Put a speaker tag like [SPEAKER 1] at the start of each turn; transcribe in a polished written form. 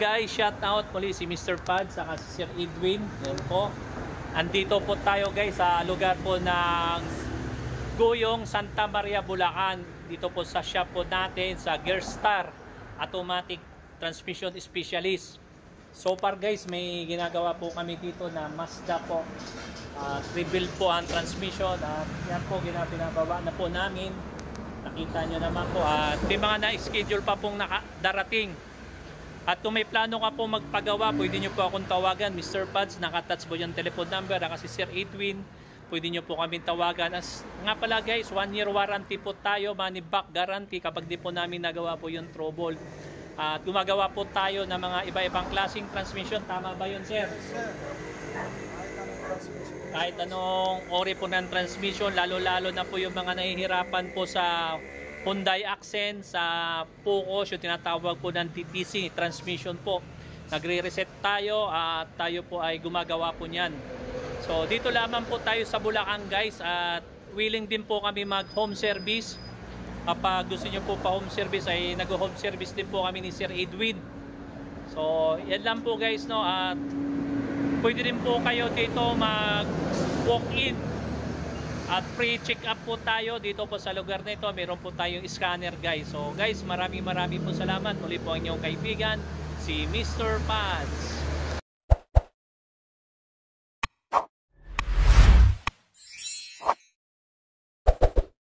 [SPEAKER 1] Guys, shout out muli si Mr. Pad saka si Sir Edwin. Yan po. Andito po tayo guys sa lugar po ng Guyong, Santa Maria, Bulacan. Dito po sa shop po natin sa Gearstar Automatic Transmission Specialist. So far guys, may ginagawa po kami dito na Mazda po. Rebuild po ang transmission at yan po pinababa na po namin. Nakita nyo naman po at may mga na-schedule pa pong darating. At kung may plano ka po magpagawa, pwede nyo po akong tawagan, Mr. Pads, nakatouch po yung telephone number, kasi Sir Edwin, pwede nyo po kami tawagan. As nga pala guys, 1 year warranty po tayo, money back guarantee kapag di po namin nagawa po yung trouble. At gumagawa po tayo ng mga iba-ibang klaseng transmission, tama ba yun sir?
[SPEAKER 2] Sir,
[SPEAKER 1] Kahit anong ori po ng transmission, lalo-lalo na po yung mga nahihirapan po sa Hyundai Accent, sa Focus, yung tinatawag po ng TTC transmission po. Nagre-reset tayo at tayo po ay gumagawa po niyan. So dito lamang po tayo sa Bulacan guys at willing din po kami mag home service. Kapag gusto nyo po pa home service ay nag-home service din po kami ni Sir Edwin. So yan lang po guys no, at pwede rin po kayo dito mag walk in. At free check up po tayo dito po sa lugar na ito. Meron po tayong scanner guys. So guys, maraming po salamat. Muli po ang inyong kaibigan, si Mr. Pads.